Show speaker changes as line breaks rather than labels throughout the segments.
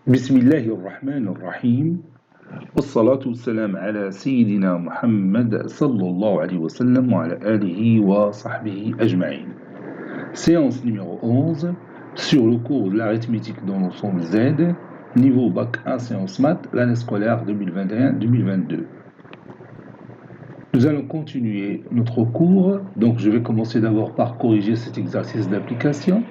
بسم الله الرحمن الرحيم والصلاة والسلام على سيدنا محمد صلى الله عليه وسلم وعلى آله وصحبه أجمعين. Séance numéro 11 sur le cours de l'arithmétique dans l'ensemble Z, niveau Bac 1 séance maths, l'année scolaire 2021-2022. Nous allons continuer notre cours, donc je vais commencer d'abord par corriger cet exercice d'application.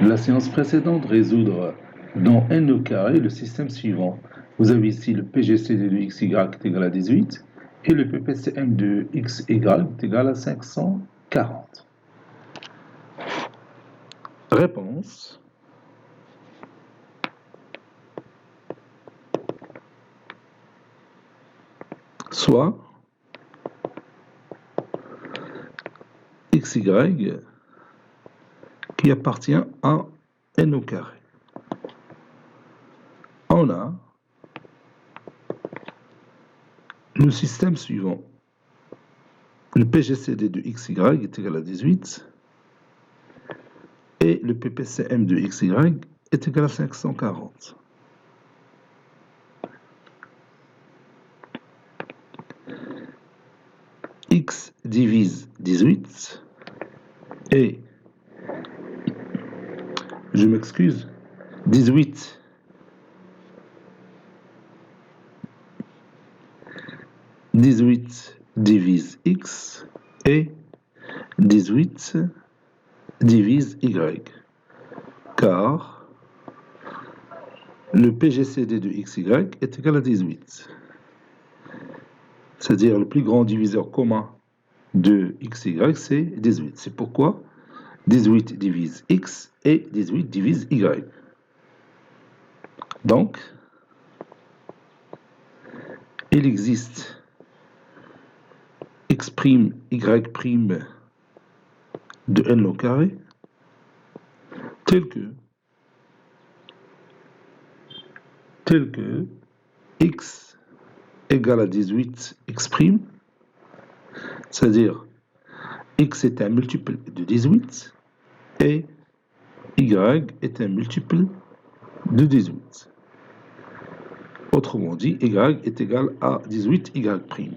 De la séance précédente, résoudre dans n au carré le système suivant. Vous avez ici le PGCD de XY est égal à 18 et le PPCM de XY est égal à 540. Réponse. Soit XY qui appartient à n au carré. On a le système suivant. Le PGCD de XY est égal à 18 et le PPCM de XY est égal à 540. X divise 18 et, je m'excuse, 18 divise X et 18 divise Y, car le PGCD de XY est égal à 18. C'est-à-dire le plus grand diviseur commun de XY, c'est 18. C'est pourquoi 18 divise X et 18 divise Y. Donc, il existe X', Y' de n au carré tel que X égale à 18 X', c'est-à-dire X est un multiple de 18 et Y est un multiple de 18. Autrement dit, Y est égal à 18 Y'.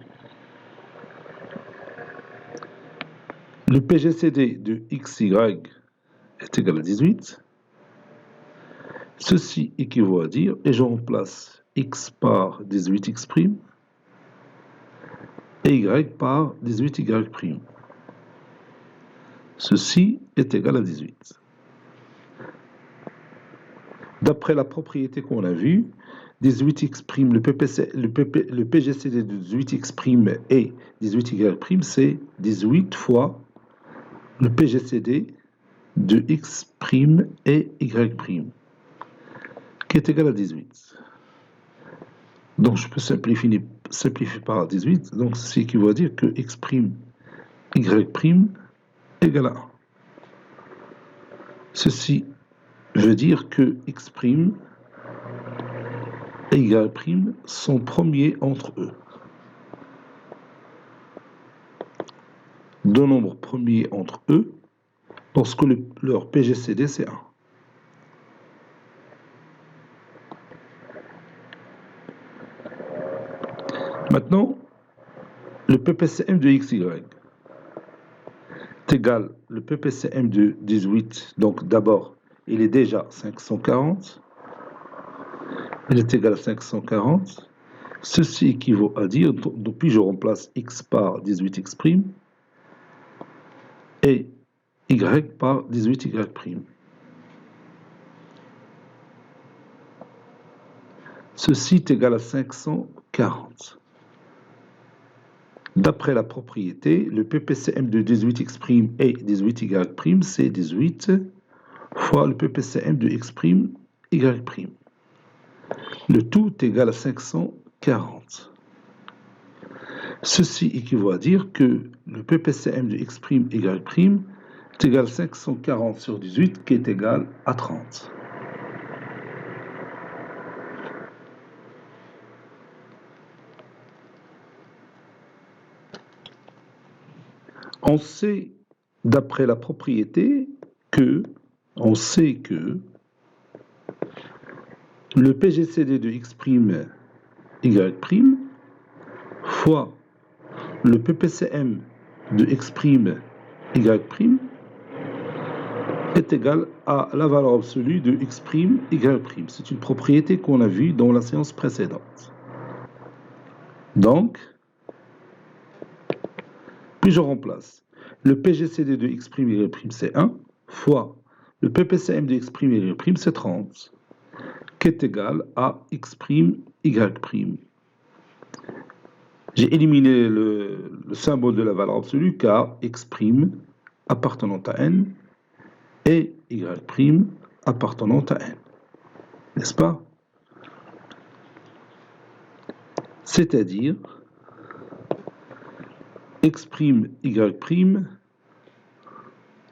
Le PGCD de XY est égal à 18. Ceci équivaut à dire, et je remplace X par 18X' et Y par 18Y'. Ceci est égal à 18. D'après la propriété qu'on a vue, 18X', le PGCD de 18X' et 18Y', c'est 18 fois le PGCD de X' et Y', qui est égal à 18. Donc je peux simplifier par 18, donc ceci équivaut à dire que X', Y' égale à 1. Ceci veut dire que X' et Y' sont premiers entre eux. Deux nombres premiers entre eux lorsque leur PGCD c'est 1. Maintenant, le PPCM de XY est égal, le PPCM de 18, donc d'abord, il est déjà 540. Il est égal à 540. Ceci équivaut à dire, puis je remplace X par 18X' et Y par 18Y'. Ceci est égal à 540. D'après la propriété, le PPCM de 18X' et 18Y', c'est 18 fois le PPCM de X', Y'. Le tout est égal à 540. Ceci équivaut à dire que le PPCM de X', Y' est égal à 540 sur 18, qui est égal à 30. On sait, d'après la propriété, on sait que le PGCD de x' y' fois le PPCM de x' y' est égal à la valeur absolue de x', y'. C'est une propriété qu'on a vue dans la séance précédente. Donc, puis je remplace le PGCD de x', y', c'est 1, fois le PPCM de x', y', c'est 30, qui est égal à x', y'. J'ai éliminé le symbole de la valeur absolue car x' appartenant à n et y' appartenant à n. N'est-ce pas? C'est-à-dire x', y'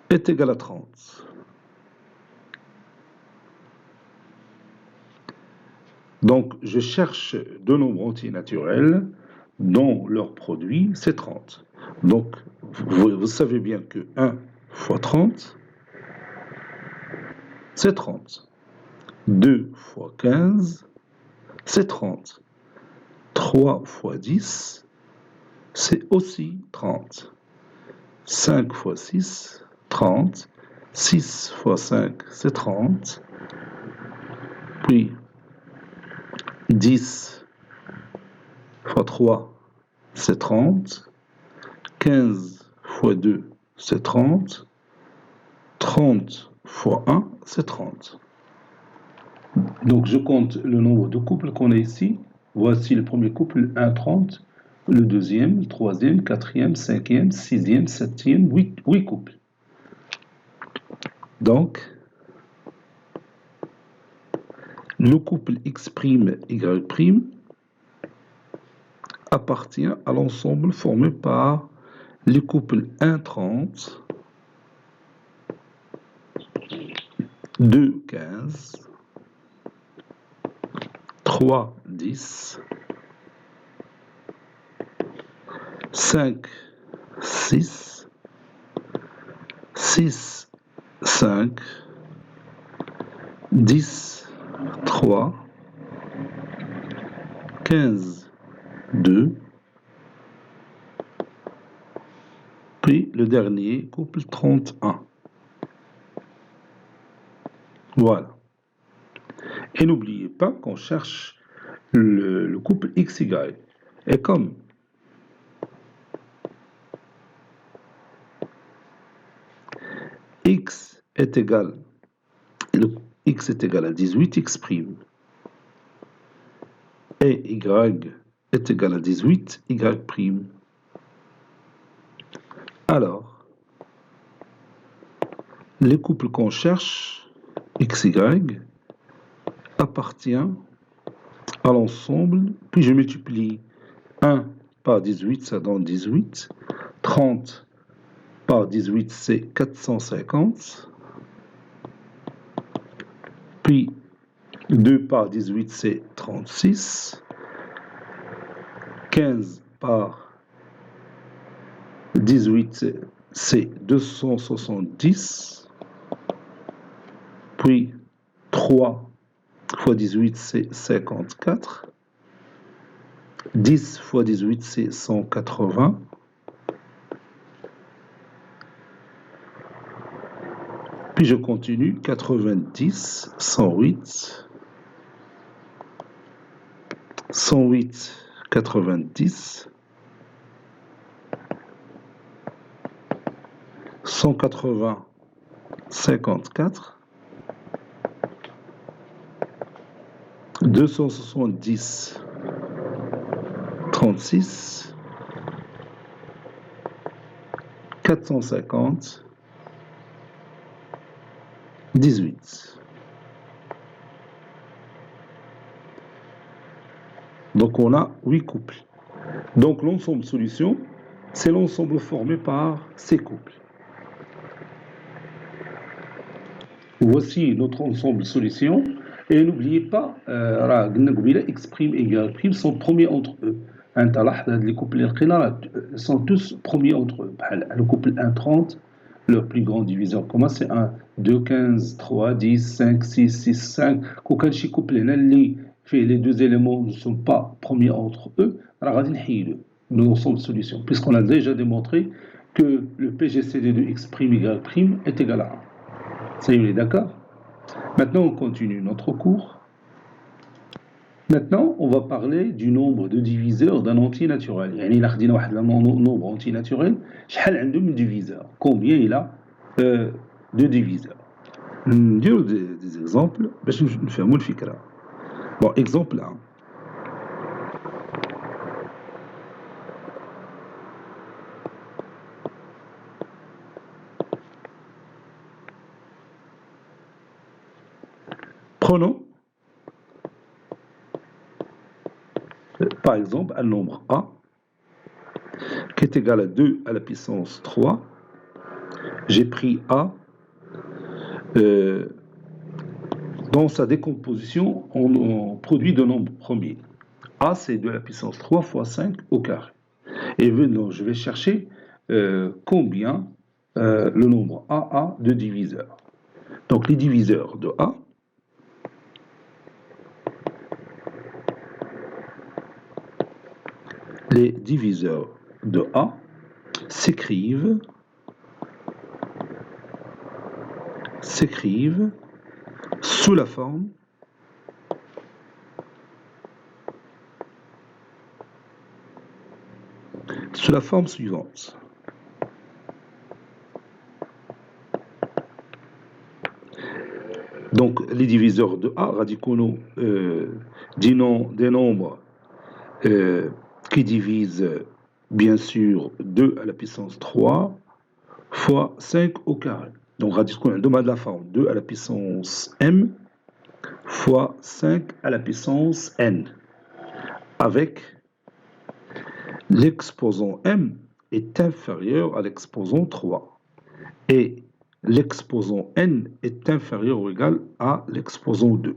est égal à 30. Donc, je cherche deux nombres entiers naturels dont leur produit, c'est 30. Donc, vous savez bien que 1 fois 30, c'est 30. 2 fois 15, c'est 30. 3 fois 10, c'est aussi 30. 5 fois 6, 30. 6 fois 5, c'est 30. Puis 10 fois 3, c'est 30. 15 fois 2, c'est 30. 30 fois 1, c'est 30. Donc je compte le nombre de couples qu'on a ici. Voici le premier couple, 1, 30. Le deuxième, le troisième, quatrième, cinquième, sixième, septième, 8 couples. Donc, le couple x', y' appartient à l'ensemble formé par les couples 1, 30, 2, 15, 3, 10, 5, 6, 6, 5, 10, 3, 15, 2, puis le dernier, couple 31. Voilà. Et n'oubliez pas qu'on cherche le couple XY. Et comme x est égal à 18, x', et y est égal à 18, y'. Alors, les couples qu'on cherche, xy, appartient à l'ensemble, puis je multiplie 1 par 18, ça donne 18, 30 par 18, c'est 450, puis 2 par 18, c'est 36, 15 par 18, c'est 270, puis 3 fois 18, c'est 54, 10 fois 18, c'est 180, puis je continue, 90, 108, 108, 90, 180, 54, 270, 36, 450, 18. Donc on a 8 couples. Donc l'ensemble solution, c'est l'ensemble formé par ces couples. Voici notre ensemble solution. Et n'oubliez pas, x' et y' sont premiers entre eux. Les couples sont tous premiers entre eux. Le couple 1,30, Le plus grand diviseur commun, c'est 1, 2, 15, 3, 10, 5, 6, 6, 5. Quand les deux éléments ne sont pas premiers entre eux, nous ensemble de solutions. Puisqu'on a déjà démontré que le PGCD de x' y' est égal à 1. Ça y est, on est d'accord? Maintenant, on continue notre cours. Maintenant, on va parler du nombre de diviseurs d'un entier naturel. يعني إلا خدينا واحد nombre entier naturel, شحال عنده من diviseurs? Combien il a de diviseurs? نديرو des exemples باش نفهموا الفكرة. Bon, exemple 1. Prenons par exemple un nombre A qui est égal à 2 à la puissance 3. J'ai pris A dans sa décomposition en produit de nombres premiers. A, c'est 2 à la puissance 3 fois 5 au carré. Et donc, je vais chercher combien le nombre A a de diviseurs. Donc, les diviseurs de A, les diviseurs de A s'écrivent sous la forme suivante. Donc, les diviseurs de A, radicaux des nombres qui divisent bien sûr 2 à la puissance 3 fois 5 au carré. Donc, radicaux de la forme 2 à la puissance m fois 5 à la puissance n, avec l'exposant m est inférieur à l'exposant 3 et l'exposant n est inférieur ou égal à l'exposant 2.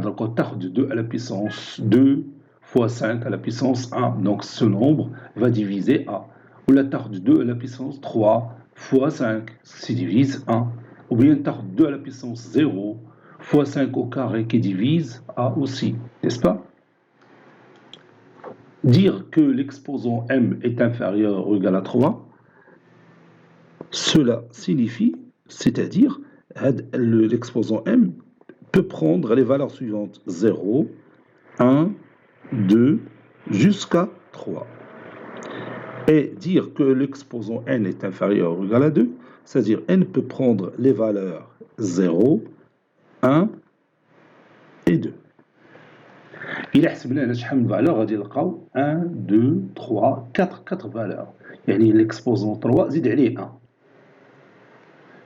Donc, de 2 à la puissance 2 fois 5 à la puissance 1. Donc, ce nombre va diviser A. Ou la tarte de 2 à la puissance 3 fois 5, qui divise 1. Ou bien la tarte de 2 à la puissance 0 fois 5 au carré qui divise A aussi. N'est-ce pas? Dire que l'exposant m est inférieur ou égal à 3, cela signifie, c'est-à-dire l'exposant m peut prendre les valeurs suivantes 0, 1, 2, jusqu'à 3. Et dire que l'exposant n est inférieur ou égal à 2, c'est-à-dire n peut prendre les valeurs 0, 1 et 2. إلا حسبنا هنا شحال من فالور غادي نلقاو 1 2 3 4 فالور. يعني l'exposant 3 زيد عليه 1.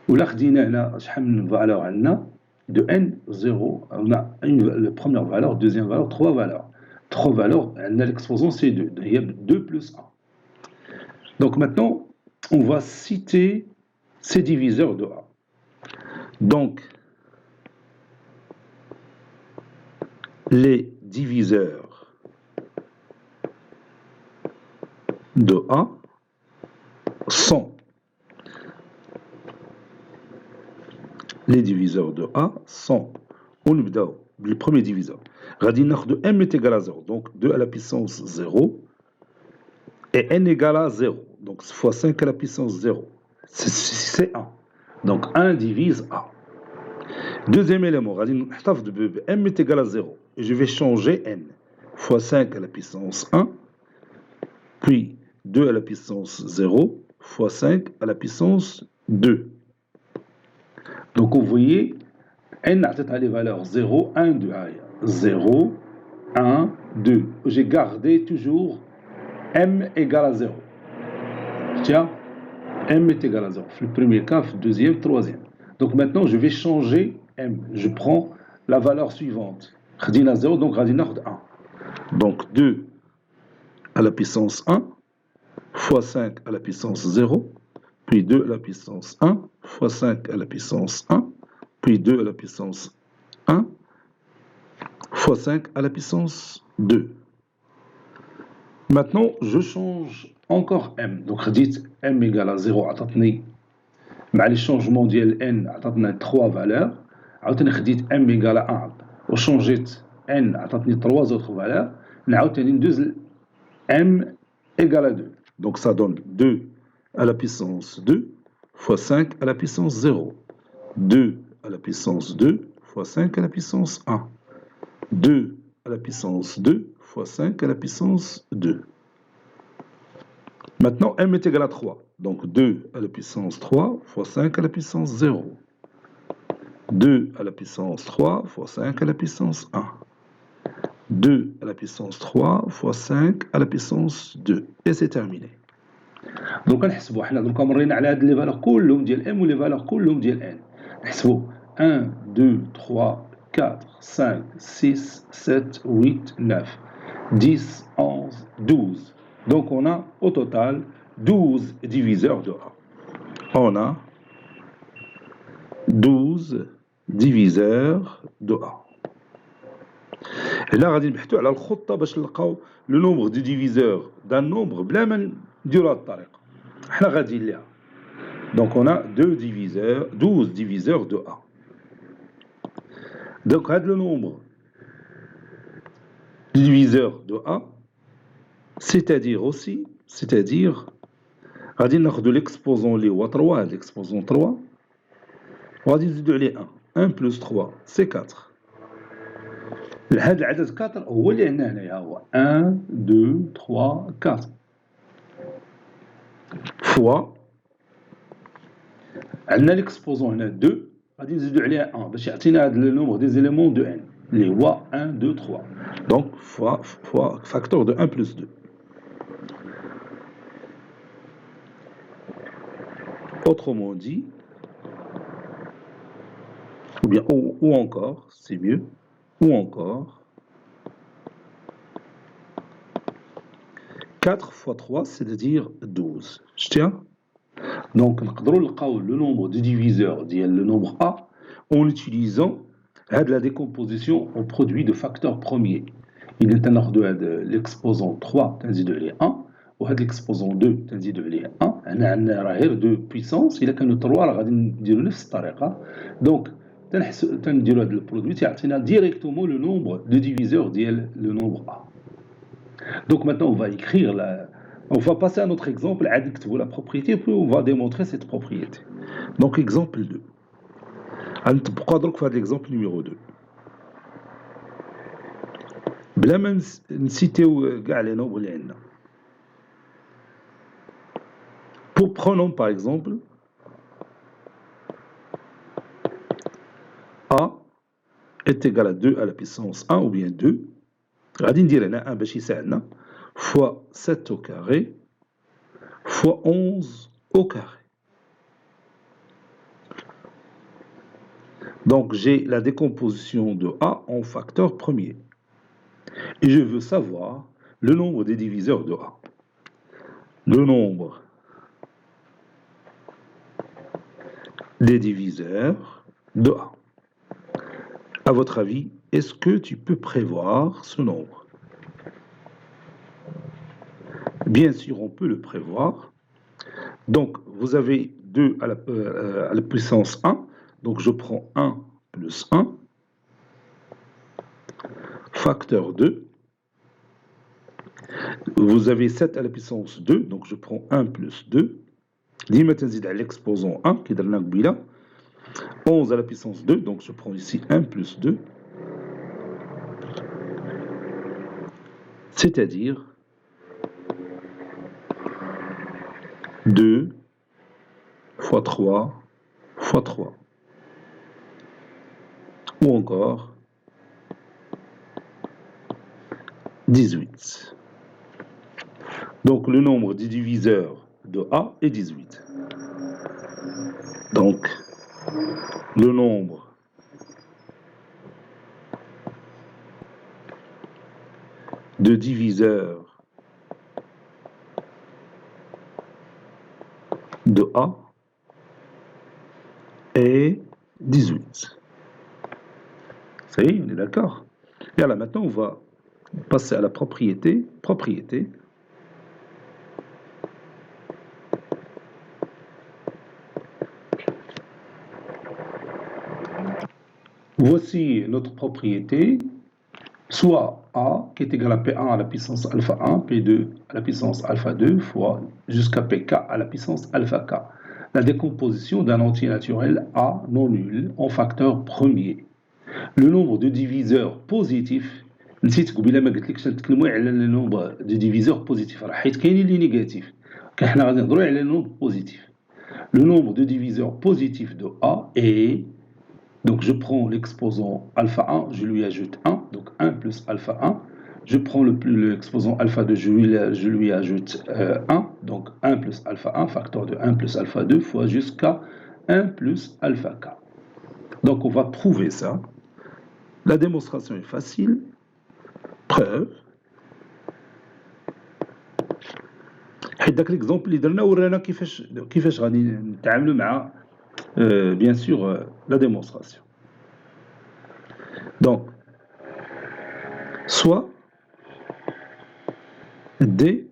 ولا خدينا هنا شحال من فالور عندنا de n 0, on a la première valeur, deuxième valeur, 3 valeurs. 3 valeurs, on a l'exposant c'est 2. Il y a 2 plus 1. Donc maintenant, on va citer ces diviseurs de A. Donc, les diviseurs de A sont le premier diviseur. غادي ناخذ m est égal à 0, donc 2 à la puissance 0 et n égale à 0, donc fois 5 à la puissance 0, c'est 1. Donc 1 divise A. Deuxième élément, m est égal à 0, et je vais changer n, fois 5 à la puissance 1, puis 2 à la puissance 0, fois 5 à la puissance 2. Donc vous voyez, n a les valeurs 0, 1, 2, 0, 1, 2. J'ai gardé toujours m égale à 0. Tiens, m est égal à 0. Le premier cas, le deuxième, troisième. Donc maintenant, je vais changer m. Je prends la valeur suivante. Khadina 0, donc Khadina 1. Donc 2 à la puissance 1, fois 5 à la puissance 0, puis 2 à la puissance 1, fois 5 à la puissance 1, puis 2 à la puissance 1, fois 5 à la puissance 2. Maintenant, je change encore m. Donc, dites m égale à 0, attendez مع لي شونجمون ديال n عطاتنا 3 فالور عاوتاني خديت m égale à 1 وشونجيت n عطاتني 3 autres valeurs نعاود تاني ندوز m égale à 2 donc ça donne 2 à la puissance 2 fois 5 à la puissance 0 2 à la puissance 2 fois 5 à la puissance 1 2 à la puissance 2 fois 5 à la puissance 2. Maintenant, m est égal à 3. Donc 2 à la puissance 3 fois 5 à la puissance 0. 2 à la puissance 3 fois 5 à la puissance 1. 2 à la puissance 3 fois 5 à la puissance 2. Et c'est terminé. Donc, نحسبوا حنا دركا مرينا على هاد لي فالور كلهم ديال m و لي فالور كلهم ديال n. نحسبوا 1 2 3 4 5 6 7 8 9 10 11 12. Donc on a au total 12 diviseurs de A. On a 12 diviseurs de A. Et là, غادي نبحثوا على الخطة باش نلقاو le nombre de diviseurs d'un nombre بلا ما نديرو هاد الطريقة. حنا غاديين ليها. Donc on a 12 diviseurs de A. Donc هاد le nombre de diviseurs de A, c'est-à-dire غادي ناخذ l'exposant اللي هو 3 هاد l'exposant 3 وغادي نزيدو عليه 1 1 plus 3 c'est 4 هاد العدد 4 هو اللي عندنا هنايا هو 1 2 3 4 فوا عندنا l'exposant هنا 2 غادي نزيدو عليه 1 باش يعطينا هاد le nombre des éléments de n اللي هو 1 2 3 donc fois facteur de 1 plus 2. Autrement dit, ou bien, ou encore, c'est mieux, ou encore, 4 fois 3, c'est-à-dire 12. Je tiens. Donc, nous avons le nombre de diviseurs, le nombre A, en utilisant la décomposition en produit de facteurs premiers. Il est un ordre de l'exposant 3, de 1, وهاد l'exposant 2 تنزيدو عليه 1 عندنا راه غير 2 بويسونس الا كانوا 3 راه غادي نديرو نفس الطريقه دونك تنديرو هاد البرودوي تيعطينا ديريكتومون لو نومبر دو ديفيزور ديال لو نومبر ا دونك maintenant on va écrire on va passer à notre exemple عاد نكتبوا la propriété puis on va démontrer cette propriété. Donc exemple 2 غنطبقوا درك في هاد l'exemple numéro 2 بلا ما نسيتيو كاع لي نومبر اللي عندنا. Prenons par exemple A est égal à 2 à la puissance 1 ou bien 2 غادي ندير هنا 1 باش يساعدنا fois 7 au carré fois 11 au carré. Donc j'ai la décomposition de A en facteur premier et je veux savoir le nombre des diviseurs de A. Le nombre des diviseurs de A. À votre avis, est-ce que tu peux prévoir ce nombre? Bien sûr, on peut le prévoir. Donc, vous avez 2 à la puissance 1. Donc, je prends 1 plus 1, facteur 2. Vous avez 7 à la puissance 2. Donc, je prends 1 plus 2. ديما تنزيد على l'exposant 1 كي درنا قبيله 11 à la puissance 2 donc je prends ici 1 plus 2 c'est-à-dire 2 fois 3 fois 3 ou encore 18. Donc le nombre des diviseurs de A est 18. Donc, le nombre de diviseurs de A est 18. Ça y est, on est d'accord. Et là, maintenant, on va passer à la propriété. Propriété. Voici notre propriété, soit A qui est égal à P1 à la puissance alpha 1, P2 à la puissance alpha 2 fois jusqu'à Pk à la puissance alpha k. La décomposition d'un entier naturel A non nul en facteur premier. Le nombre de diviseurs positifs, نسيت قبيله ما قلت لكش نتكلموا على le nombre de diviseurs positifs راه حيت كاينين اللي نيجاتيف حنا غادي نهضروا على le nombre positif. Le nombre de diviseurs positifs de A est, donc je prends l'exposant alpha 1, je lui ajoute 1, donc 1 plus alpha 1. Je prends l'exposant alpha 2, je lui ajoute 1, donc 1 plus alpha 1, facteur de 1 plus alpha 2 fois jusqu'à 1 plus alpha k. Donc on va prouver ça. La démonstration est facile. Preuve. حيت داك ليكزومبل اللي درنا ورانا كيفاش غادي نتعاملوا مع bien sûr la démonstration. Donc soit D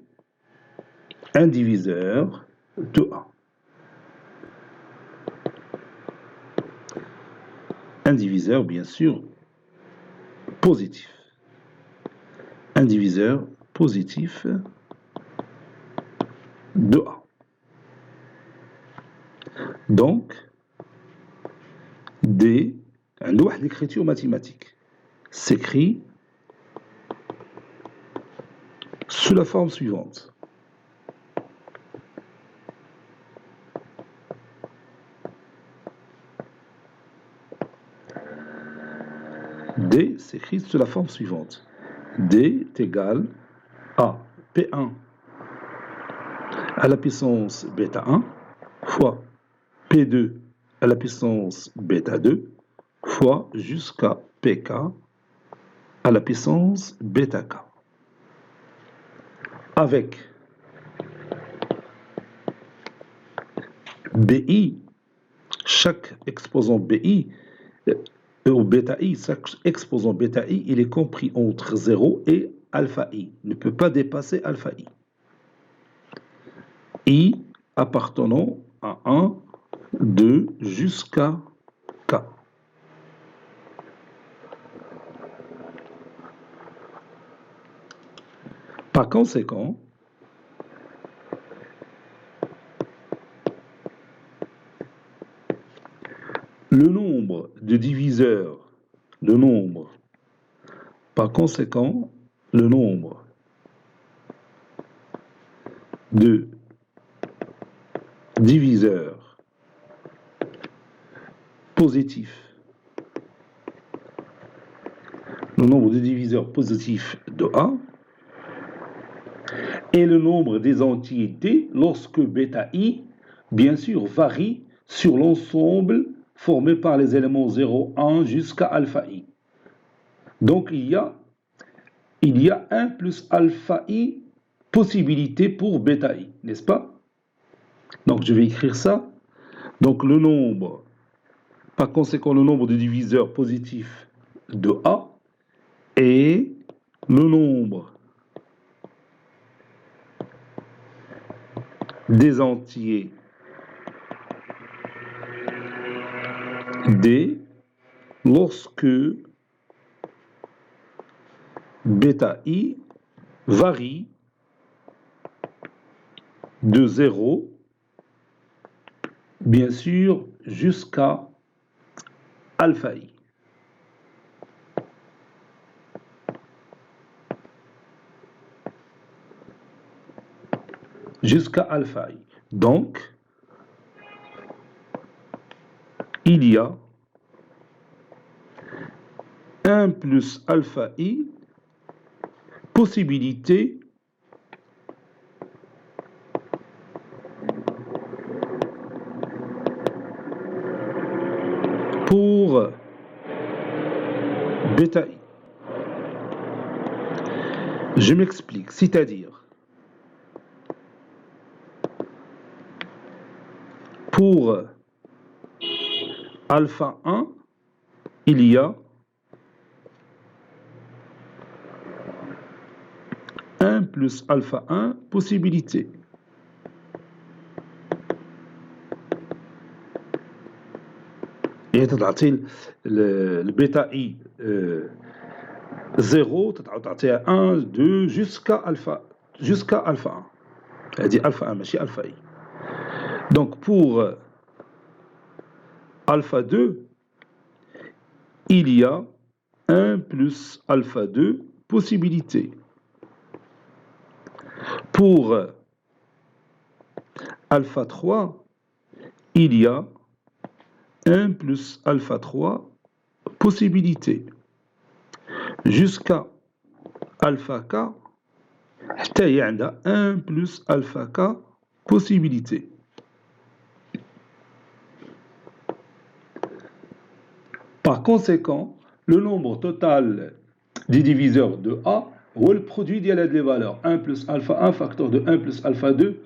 un diviseur de A. Un diviseur bien sûr positif. Un diviseur positif de A. Donc, D, un loi d'écriture mathématique, s'écrit sous la forme suivante. D s'écrit sous la forme suivante. D est égal à P1 à la puissance bêta 1 fois P2 à la puissance bêta 2 fois jusqu'à Pk à la puissance bêta k. Avec BI, chaque exposant BI, ou bêta I, chaque exposant bêta I, il est compris entre 0 et alpha I. Il ne peut pas dépasser alpha I. I appartenant à 1, 2 jusqu'à K. Par conséquent, le nombre de diviseurs, par conséquent, le nombre de diviseurs positifs, le nombre de diviseurs positifs de A et le nombre des entiers D lorsque bêta I, bien sûr, varie sur l'ensemble formé par les éléments 0, 1 jusqu'à alpha I. Donc il y a 1 plus alpha I possibilité pour bêta I, n'est-ce pas? Donc je vais écrire ça. Donc le nombre, par conséquent le nombre de diviseurs positifs de A est le nombre des entiers D lorsque bêta I varie de 0, bien sûr, jusqu'à alpha I. Jusqu'à alpha I. Donc, il y a 1 plus alpha I possibilité pour bêta I. Je m'explique, c'est-à-dire pour alpha 1, il y a 1 plus alpha 1 possibilité. Et هي تعطي البيتا اي 0 تعطيها 1 2 jusqu'à alpha 1 هذه alpha 1 ماشي alpha i. Donc pour alpha 2 il y a 1 plus alpha 2 possibilités. Pour alpha 3 il y a 1 plus alpha 3 possibilités. Jusqu'à alpha k حتى هي عندها 1 plus alpha k possibilités. Par conséquent, le nombre total des diviseurs de A هو le produit ديال هاد les valeurs 1 plus alpha 1 facteur de 1 plus alpha 2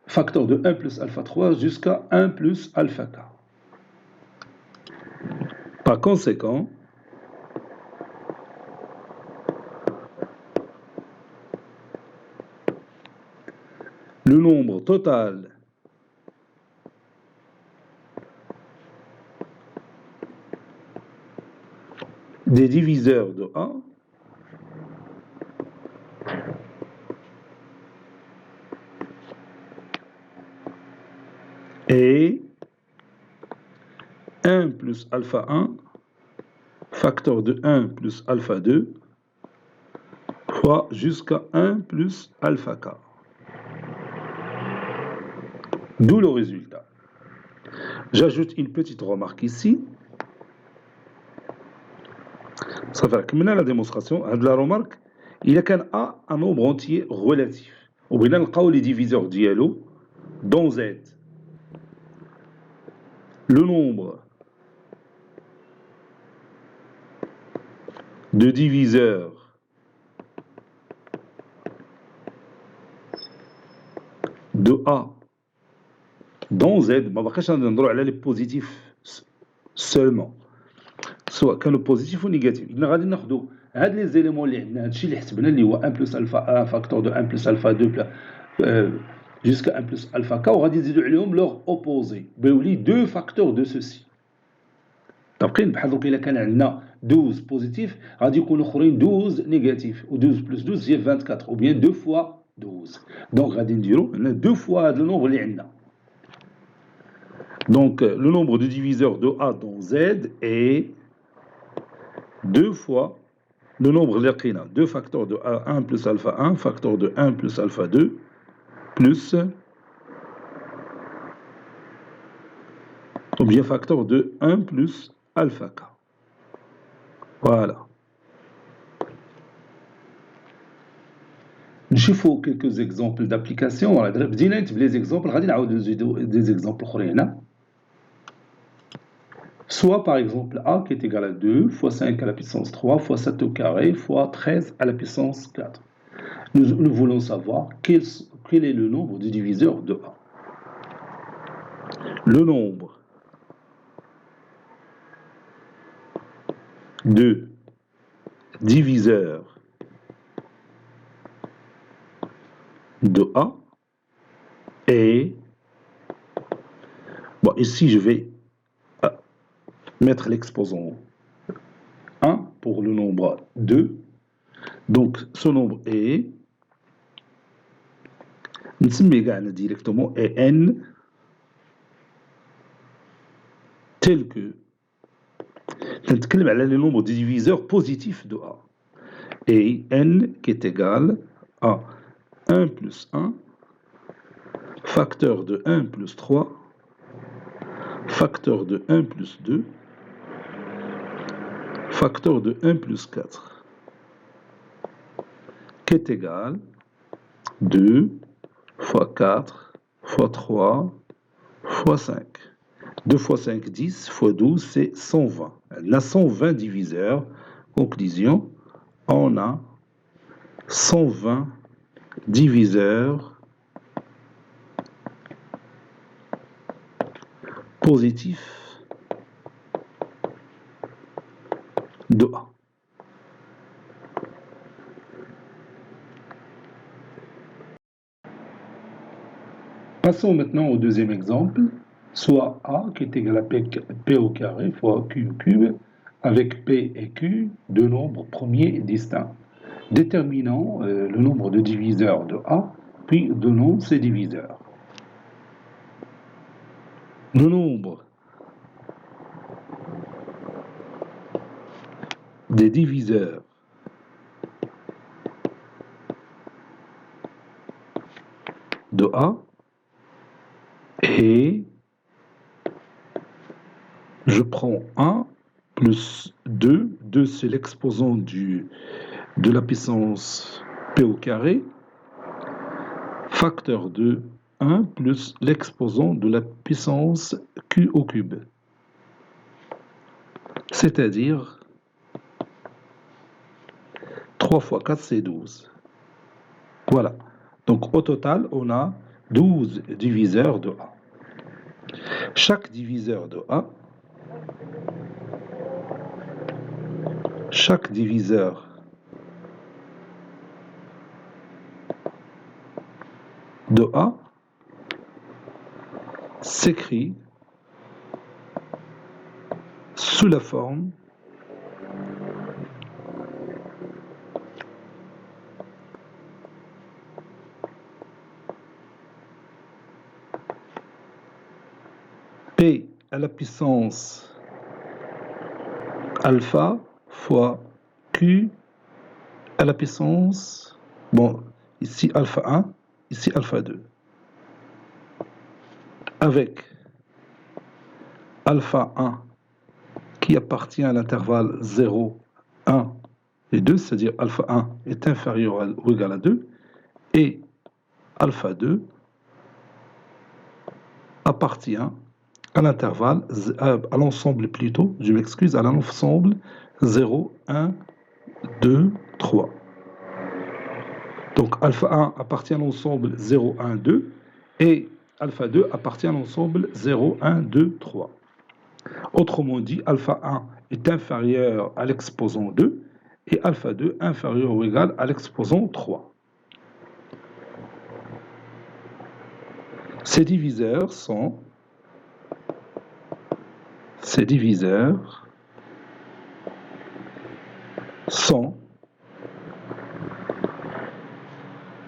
facteur de 1 plus alpha 3 jusqu'à 1 plus alpha k. Par conséquent, le nombre total des diviseurs de A est 1 plus alpha 1 facteur de 1 plus alpha 2 fois jusqu'à 1 plus alpha k. D'où le résultat. J'ajoute une petite remarque ici. Ça fait que maintenant la démonstration, de la remarque, il y a qu'un A un nombre entier relatif. Ou bien on les diviseurs dialo dans Z. Le nombre de diviseurs de A dans Z, ما بقاش نهضروا على les positifs seulement. سواء كانوا بوزيتيف و نيجاتيف. إذن غادي ناخذوا هاد لي زيليمون اللي عندنا هادشي اللي حسبنا اللي هو 1 بلس الفا 1 فاكتور دو 1 بلس الفا 2 jusqu'à 1 بلس الفا k وغادي نزيدوا عليهم لوغ اوبوزي بيولي دو فاكتور دو سوسي. متفقين؟ بحال دوك الا كان عندنا 12 بوزيتيف غادي يكونوا اخرين 12 نيجاتيف و 12 بلس 12 هي 24 ou bien 2 fois 12. دونك غادي نديروا هنا 2 fois هاد النومبر اللي عندنا. Donc le nombre de diviseurs de A dans Z est 2 fois le nombre l'aqina, 2 facteurs de 1 plus alpha 1, facteur de 1 plus alpha 2, plus, ou bien facteur de 1 plus alpha k. Voilà. نشوفوا quelques exemples d'application. بدينا نكتب les exemples, غادي نعاود des exemples اخرين هنا. Soit par exemple A qui est égal à 2 fois 5 à la puissance 3 fois 7 au carré fois 13 à la puissance 4. Nous voulons savoir quel est le nombre de diviseurs de A. Le nombre de diviseurs de A est... Bon, ici je vais mettre l'exposant 1 pour le nombre 2. Donc ce nombre est directement n tel que le nombre de diviseurs positifs de A et n qui est égal à 1 plus 1 facteur de 1 plus 3 facteur de 1 plus 2 facteur de 1 plus 4 qui est égal 2 fois 4 fois 3 fois 5. 2 fois 5, 10, fois 12, c'est 120. On a 120 diviseurs. Conclusion, on a 120 diviseurs positifs de A. Passons maintenant au deuxième exemple. soit A qui est égal à P au carré fois Q au cube, avec P et Q, deux nombres premiers distincts. Déterminons le nombre de diviseurs de A, puis donnons ses diviseurs. Le nombre des diviseurs de A et je prends 1 plus 2, 2 c'est l'exposant de la puissance P au carré, facteur de 1 plus l'exposant de la puissance Q au cube, c'est-à-dire 3 fois 4 c'est 12. Voilà, donc au total on a 12 diviseurs de A. Chaque diviseur de A, chaque diviseur de A s'écrit sous la forme P à la puissance alpha fois Q à la puissance, bon, ici alpha 1, ici alpha 2, avec alpha 1 qui appartient à l'intervalle 0, 1 et 2, c'est-à-dire alpha 1 est inférieur ou égal à 2, et alpha 2 appartient à l'intervalle, à l'ensemble plutôt, je m'excuse, à l'ensemble 0, 1, 2, 3. Donc alpha 1 appartient à l'ensemble 0, 1, 2 et alpha 2 appartient à l'ensemble 0, 1, 2, 3. Autrement dit, alpha 1 est inférieur à l'exposant 2 et alpha 2 inférieur ou égal à l'exposant 3. Ces diviseurs sont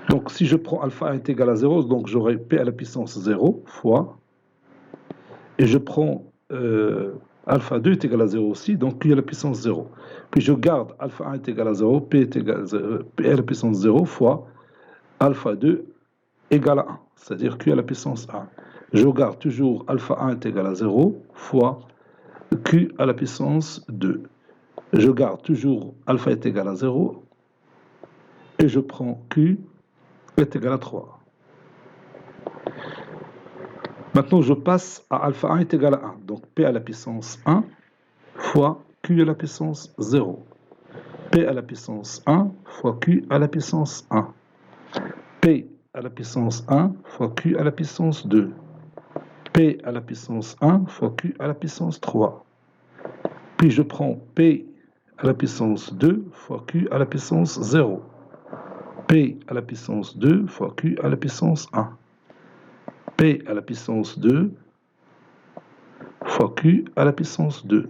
donc si je prends alpha 1 est égal à 0, donc j'aurai P à la puissance 0 fois, et je prends alpha 2 est égal à 0 aussi, donc Q à la puissance 0. Puis je garde alpha 1 est égal à 0, P est égal à 0, P à la puissance 0 fois alpha 2 égale à 1, c'est-à-dire Q à la puissance 1. Je garde toujours alpha 1 est égal à 0 fois Q à la puissance 2. Je garde toujours alpha est égal à 0 et je prends Q est égal à 3. Maintenant, je passe à alpha 1 est égal à 1. Donc P à la puissance 1 fois Q à la puissance 0. P à la puissance 1 fois Q à la puissance 1. P à la puissance 1 fois Q à la puissance 2. P à la puissance 1 fois Q à la puissance 3. Puis je prends P à la puissance 2 fois Q à la puissance 0. P à la puissance 2 fois Q à la puissance 1. P à la puissance 2 fois Q à la puissance 2.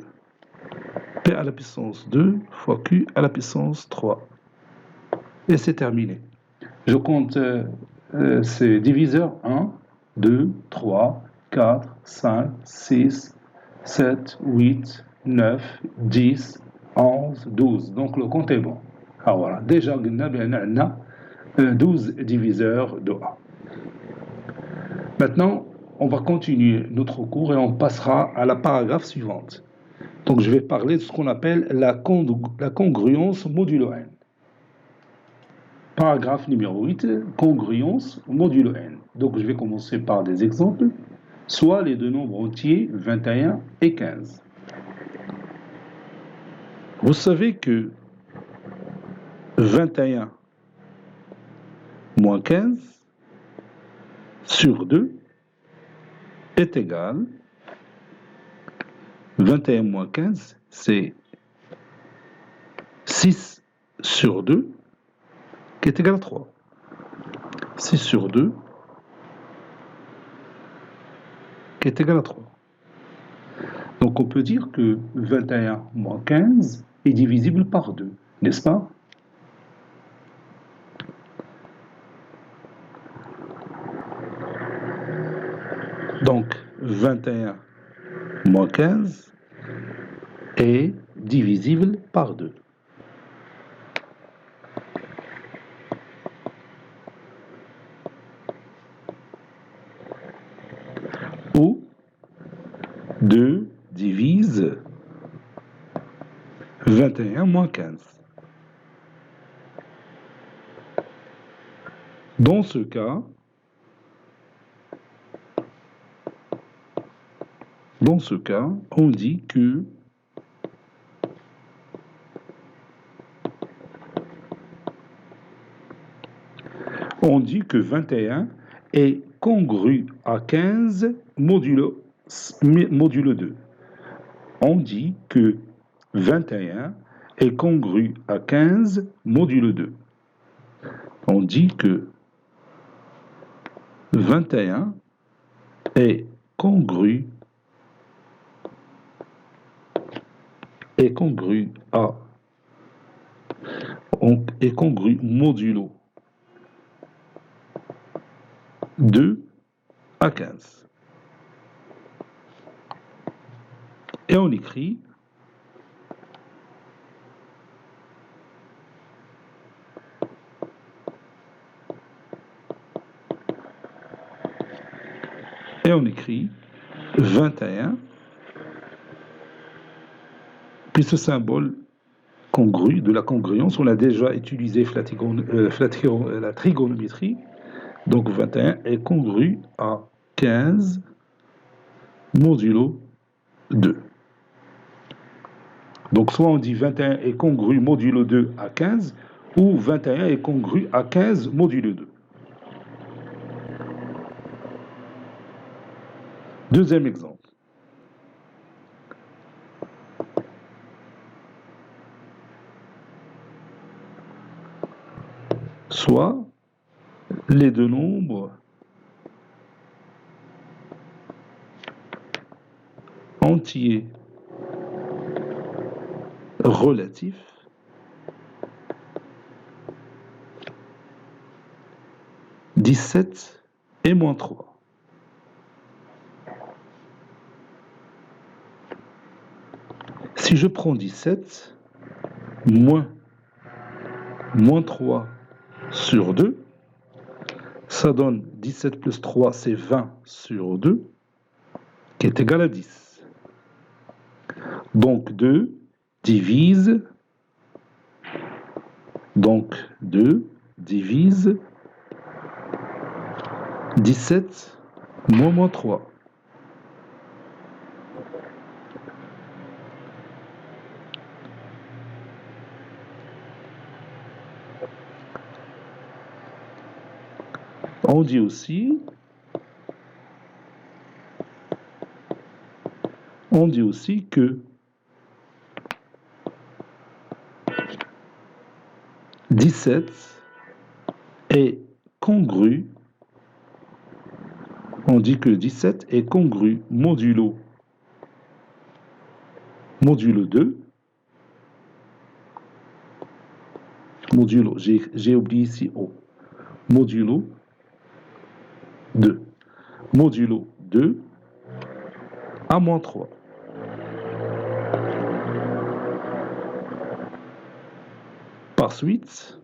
P à la puissance 2 fois Q à la puissance 3. Et c'est terminé. Je compte ces diviseurs 1, 2, 3, 4, 5, 6, 7, 8, 9, 10, 11, 12. Donc le compte est bon. Alors voilà, déjà on a 12 diviseurs de A. Maintenant, on va continuer notre cours et on passera à la paragraphe suivante. Donc je vais parler de ce qu'on appelle la congruence modulo n. Paragraphe numéro 8, congruence modulo n. Donc je vais commencer par des exemples, soit les deux nombres entiers 21 et 15. Vous savez que 21 moins 15 sur 2 est égal, 21 moins 15, c'est 6 sur 2 qui est égal à 3. 6 sur 2 qui est égal à 3. Donc on peut dire que 21 moins 15 est divisible par 2, n'est-ce pas? Donc 21 moins 15 est divisible par 2. Ou 2 divise 21 moins 15. Dans ce cas, on dit que on dit que 21 est congru à 15 modulo 2. On dit que 21 est congru à 15 modulo 2. On dit que 21 est congru modulo 2 à 15. Et on écrit Et on écrit 21, puis ce symbole congru, de la congruence, on a déjà utilisé la trigonométrie, donc 21 est congru à 15 modulo 2. Donc soit on dit 21 est congru modulo 2 à 15, ou 21 est congru à 15 modulo 2. Deuxième exemple. Soit les deux nombres entiers relatifs « 17 et moins 3 ». Si je prends 17 moins 3 sur 2, ça donne 17 plus 3, c'est 20 sur 2, qui est égal à 10. Donc 2 divise 17 moins 3. On dit aussi que 17 est congru. On dit que 17 est congru modulo 2. J'ai oublié ici O. Modulo 2. Modulo 2 à moins 3. Par suite,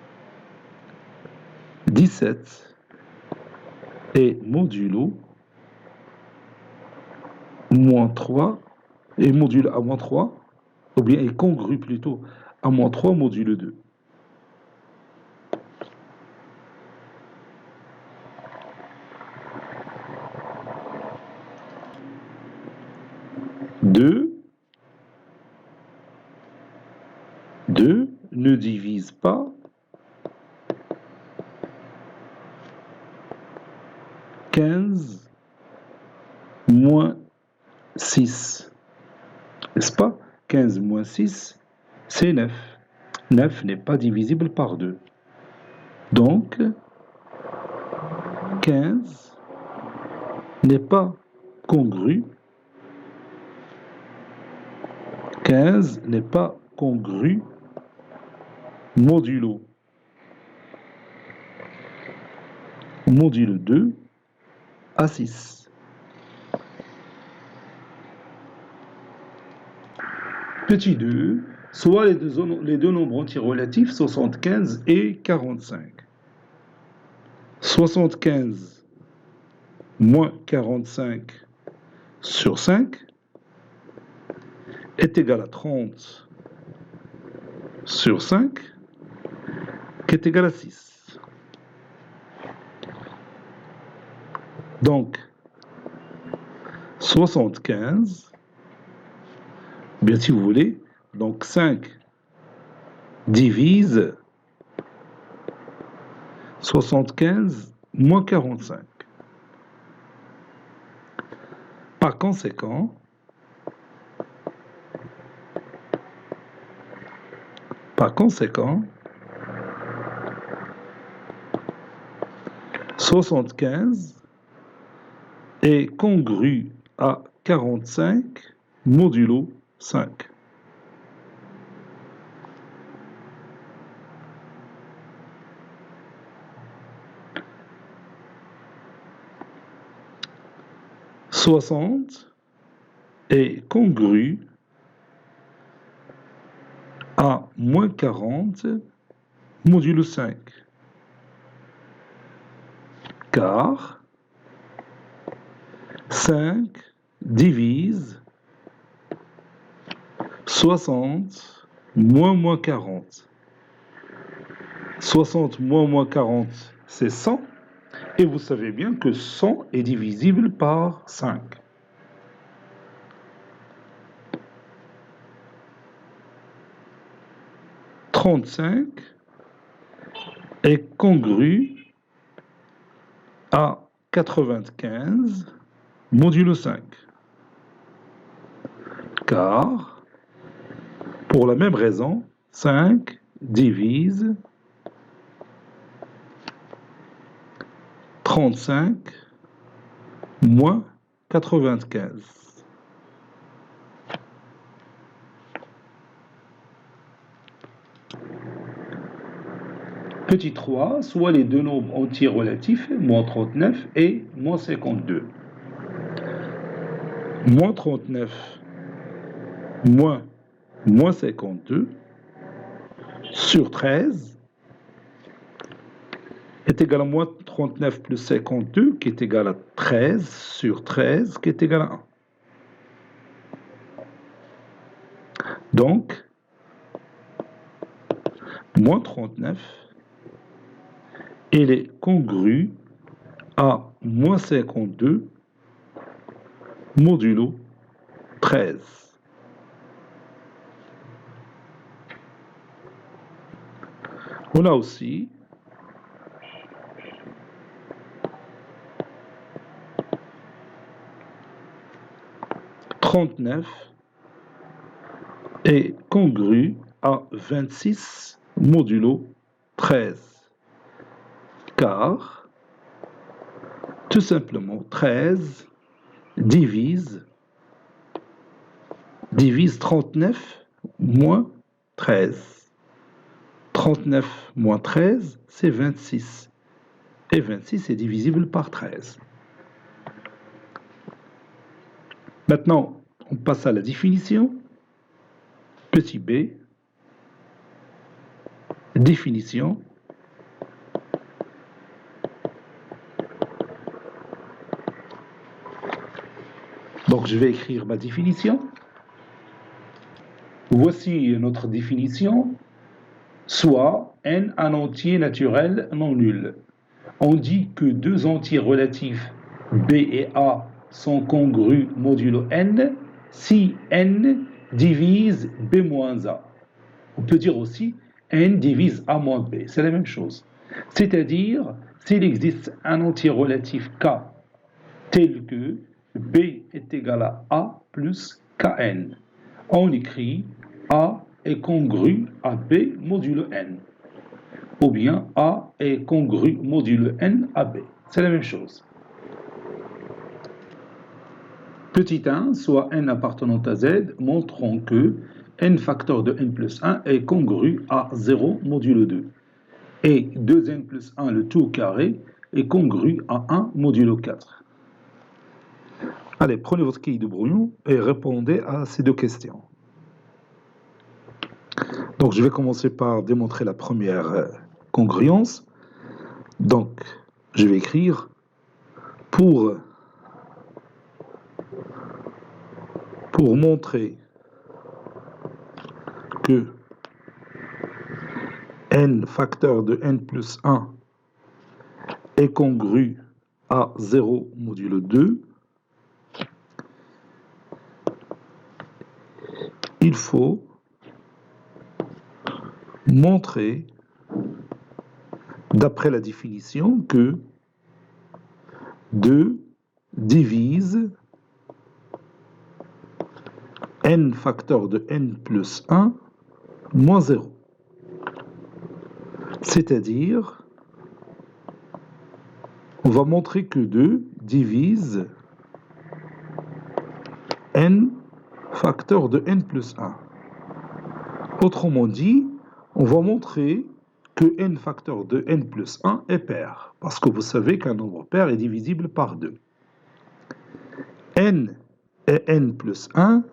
« 17 est modulo moins 3 et modulo à moins 3, ou bien est congru plutôt à moins 3 modulo 2. Deux ne divise pas 15 moins 6. N'est-ce pas? 15 moins 6, c'est 9. 9 n'est pas divisible par 2. Donc, 15 n'est pas congru. 15 n'est pas congru modulo 2 à 6. Petit 2, soit les deux nombres entiers relatifs 75 et 45. 75 moins 45 sur 5 est égal à 30 sur 5 qui est égal à 6. Donc, 75, bien si vous voulez, donc 5 divise 75 moins 45. Par conséquent, « 75 est congru à 45 modulo 5. » « 60 est congru à moins 40 modulo 5. Car 5 divise 60 moins 40. 60 moins 40, c'est 100. Et vous savez bien que 100 est divisible par 5. « 35 est congru à 95 modulo 5. Car, pour la même raison, 5 divise 35 moins 95. Petit 3, soit les deux nombres entiers relatifs, moins 39 et moins 52. Moins 39 moins 52 sur 13 est égal à moins 39 plus 52 qui est égal à 13 sur 13 qui est égal à 1. Donc, moins 39, il est congru à moins 52 modulo 13. On a aussi « 39 est congru à 26 modulo 13. Car, tout simplement, 13 divise 39 moins 13. 39 moins 13, c'est 26. Et 26 est divisible par 13. Maintenant, on passe à la définition. Petit b, définition. Donc, je vais écrire ma définition. Voici notre définition. Soit n un entier naturel non nul. On dit que deux entiers relatifs b et a sont congrus modulo n si n divise b moins a. On peut dire aussi n divise a moins b. C'est la même chose. C'est-à-dire, s'il existe un entier relatif k tel que b est égal à a plus kn, on écrit a est congru à b modulo n. Ou bien a est congru modulo n à b. c'est la même chose. Petit 1, soit n appartenant à z, montrons que n facteur de n plus 1 est congru à 0 modulo 2. Et 2n plus 1, le tout au carré, est congru à 1 modulo 4. Allez, prenez votre cahier de brouillon et répondez à ces deux questions. Donc, je vais commencer par démontrer la première congruence. Donc, je vais écrire pour montrer que n facteur de n plus 1 est congru à 0 modulo 2, il faut montrer, d'après la définition, que 2 divise n facteur de n plus 1 moins 0. C'est-à-dire, on va montrer que 2 divise n facteur de n plus 1. Autrement dit, on va montrer que n facteur de n plus 1 est pair, parce que vous savez qu'un nombre pair est divisible par 2. n et n plus 1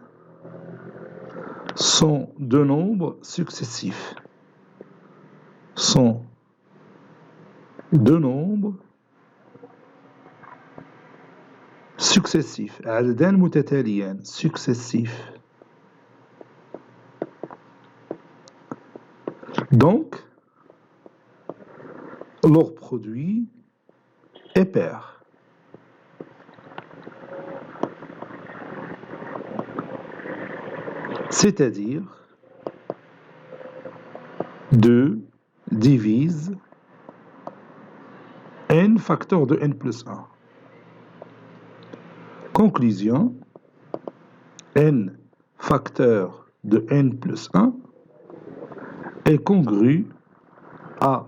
sont deux nombres successifs. Sont deux nombres successifs. عددان متتاليان successifs. Donc, leur produit est pair. C'est-à-dire 2 divise n facteur de n plus 1. Conclusion, n facteur de n plus 1 est congru à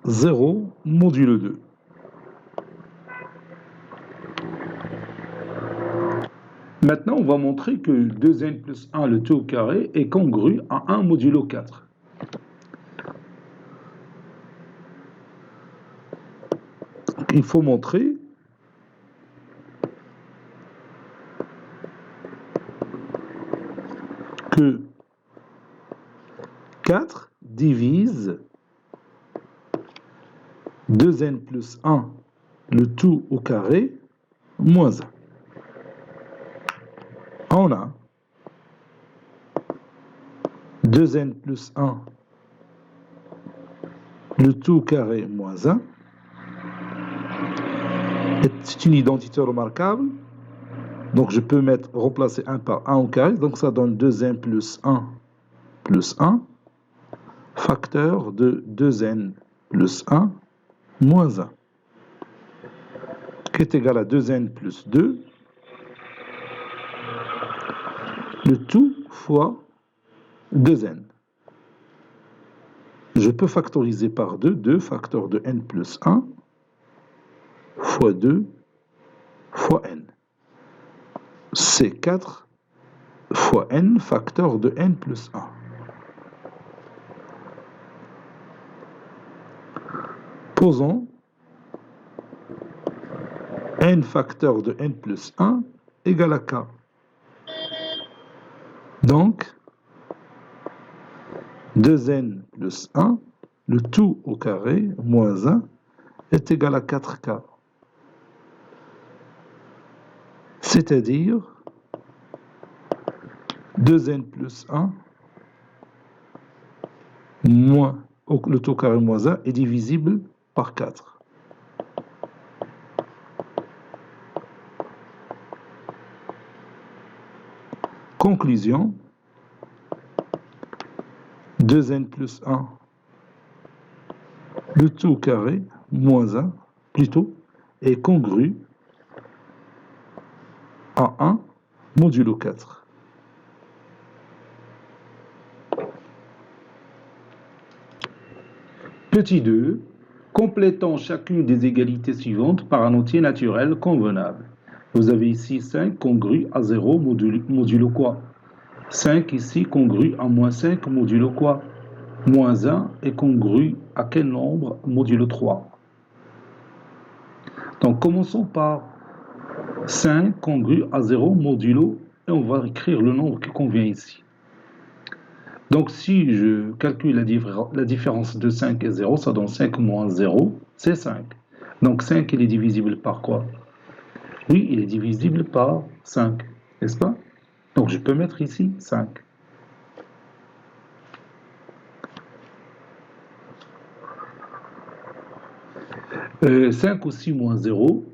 0 modulo 2. Maintenant, on va montrer que 2n plus 1, le tout au carré, est congru à 1 modulo 4. Il faut montrer que 4 divise 2n plus 1, le tout au carré, moins 1. On a 2n plus 1, le tout au carré, moins 1. C'est une identité remarquable. Donc je peux remplacer 1 par 1 au carré. Donc ça donne 2n plus 1 plus 1, facteur de 2n plus 1 moins 1, qui est égal à 2n plus 2, le tout fois 2n. Je peux factoriser par 2, 2 facteur de n plus 1, fois 2, fois n. C'est 4 fois n facteur de n plus 1. Posons n facteur de n plus 1 égale à k. Donc, 2n plus 1, le tout au carré, moins 1, est égal à 4k. C'est-à-dire 2n plus 1 moins le tout au carré moins 1 est divisible par 4. Conclusion, 2n plus 1, le tout au carré, moins 1, plutôt, est congru à 1 modulo 4. Petit 2, Complétons chacune des égalités suivantes par un entier naturel convenable. Vous avez ici 5 congru à 0 modulo quoi? 5 ici congru à moins 5 modulo quoi? Moins 1 est congru à quel nombre modulo 3? Donc commençons par 5 congru à 0 modulo, et on va écrire le nombre qui convient ici. Donc si je calcule la différence de 5 et 0, ça donne 5 moins 0, c'est 5. Donc 5, il est divisible par quoi? Oui, il est divisible par 5, n'est-ce pas? Donc je peux mettre ici 5. Euh, 5 aussi moins 0,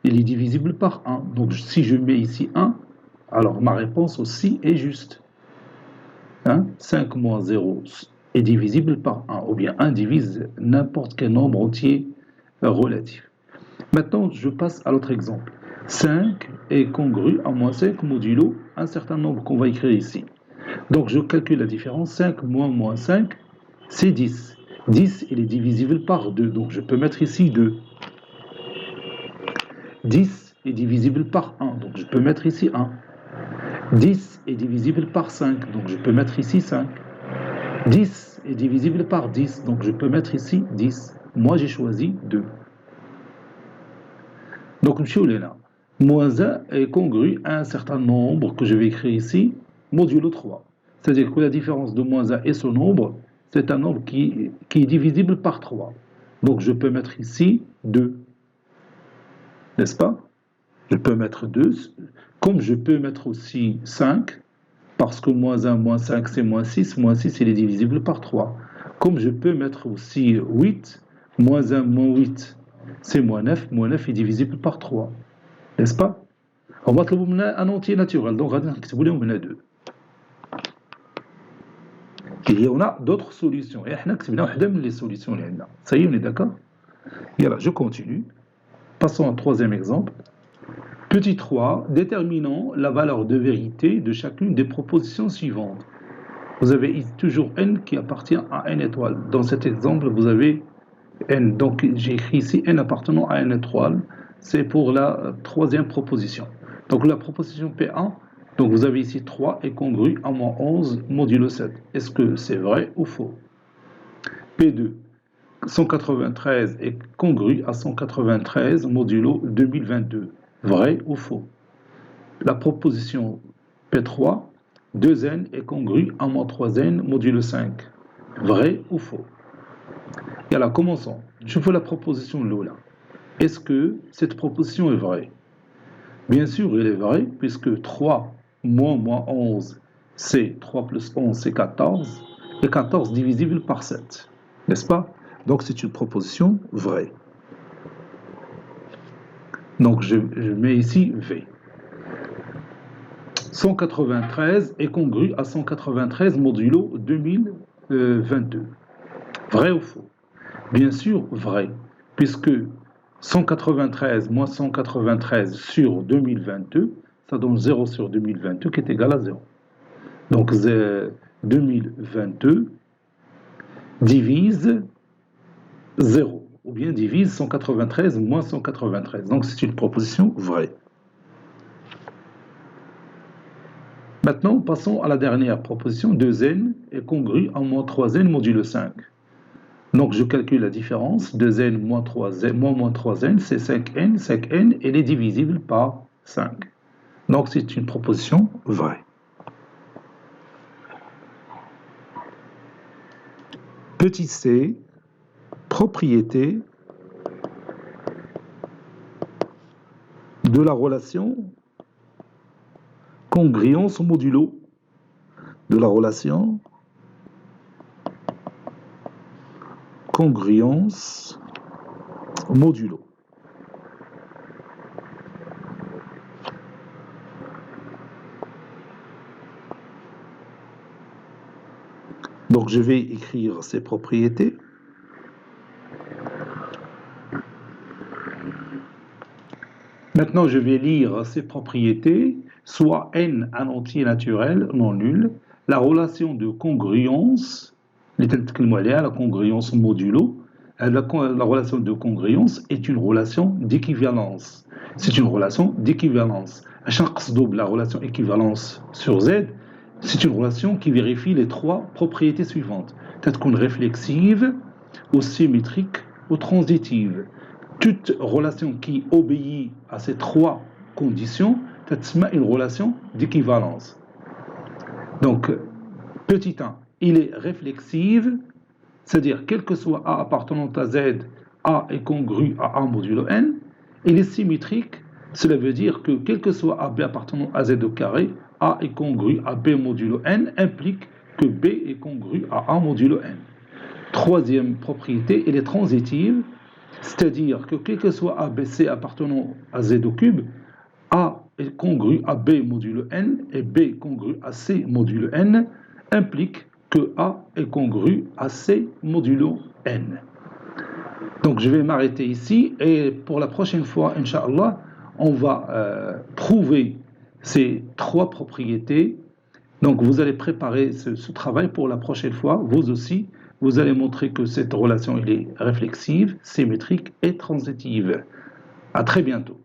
il est divisible par 1. Donc si je mets ici 1, alors ma réponse aussi est juste. 5 moins 0 est divisible par 1, ou bien 1 divise n'importe quel nombre entier relatif. Maintenant, je passe à l'autre exemple. 5 est congru à moins 5 modulo un certain nombre qu'on va écrire ici. Donc, je calcule la différence. 5 moins 5, c'est 10. 10, il est divisible par 2, donc je peux mettre ici 2. 10 est divisible par 1, donc je peux mettre ici 1. 10 est divisible par 5, donc je peux mettre ici 5. 10 est divisible par 10, donc je peux mettre ici 10. Moi, j'ai choisi 2. Donc, là, moins 1 est congru à un certain nombre que je vais écrire ici, modulo 3. C'est-à-dire que la différence de moins 1 et ce nombre, c'est un nombre qui est divisible par 3. Donc, je peux mettre ici 2. N'est-ce pas? Je peux mettre 2, comme je peux mettre aussi 5, parce que moins 1, moins 5, c'est moins 6. Moins 6, il est divisible par 3. Comme je peux mettre aussi 8, moins 1, moins 8, c'est moins 9. Moins 9 est divisible par 3. N'est-ce pas? On va trouver un entier naturel. Donc, on va a 2. Il y en a d'autres solutions. Et on a les solutions. Ça y est, on est d'accord? Et alors, je continue. Passons au troisième exemple. Petit 3, déterminons la valeur de vérité de chacune des propositions suivantes. Vous avez toujours n qui appartient à n étoile. Dans cet exemple, vous avez n. Donc, j'ai écrit ici n appartenant à n étoile. C'est pour la troisième proposition. Donc, la proposition P1, donc vous avez ici 3 est congru à moins 11 modulo 7. Est-ce que c'est vrai ou faux? P2, 193 est congru à 193 modulo 2022. Vrai ou faux? La proposition P3, 2n est congru à moins 3n modulo 5. Vrai ou faux? Et alors, commençons. Je fais la proposition Lola. Est-ce que cette proposition est vraie? Bien sûr, elle est vraie, puisque 3 moins 11, c'est 3 plus 11, c'est 14, et 14 divisible par 7. N'est-ce pas? Donc, c'est une proposition vraie. Donc, je mets ici V. 193 est congru à 193 modulo 2022. Vrai ou faux? Bien sûr, vrai, puisque 193 moins 193 sur 2022, ça donne 0 sur 2022 qui est égal à 0. Donc 2022 divise 0, ou bien divise 193 moins 193. Donc c'est une proposition vraie. Maintenant, passons à la dernière proposition. 2n est congru à moins 3n modulo 5. Donc, je calcule la différence. 2n moins 3n, c'est 5n. 5n, elle est divisible par 5. Donc, c'est une proposition vraie. Petit c, propriété de la relation congruence modulo. De la relation congruence modulo. Donc, je vais écrire ces propriétés. Maintenant, je vais lire ces propriétés, soit n un entier naturel non nul, la relation de congruence, la congruence modulo, La relation de congruence est une relation d'équivalence. C'est une relation d'équivalence. La relation équivalence sur Z, c'est une relation qui vérifie les trois propriétés suivantes. Peut-être réflexive, ou symétrique, ou transitive. Toute relation qui obéit à ces trois conditions, c'est une relation d'équivalence. Donc, petit 1, il est réflexive, c'est-à-dire quel que soit A appartenant à Z, A est congru à A modulo N. Il est symétrique, cela veut dire que quel que soit AB appartenant à Z au carré, A est congru à B modulo N implique que B est congru à A modulo N. Troisième propriété, elle est transitive, c'est-à-dire que quel que soit ABC appartenant à Z au cube, A est congru à B modulo N et B congru à C modulo N implique que A est congru à C modulo N. Donc je vais m'arrêter ici et pour la prochaine fois, Inch'Allah, on va prouver ces trois propriétés. Donc vous allez préparer ce travail pour la prochaine fois, vous aussi. Vous allez montrer que cette relation elle est réflexive, symétrique et transitive. À très bientôt.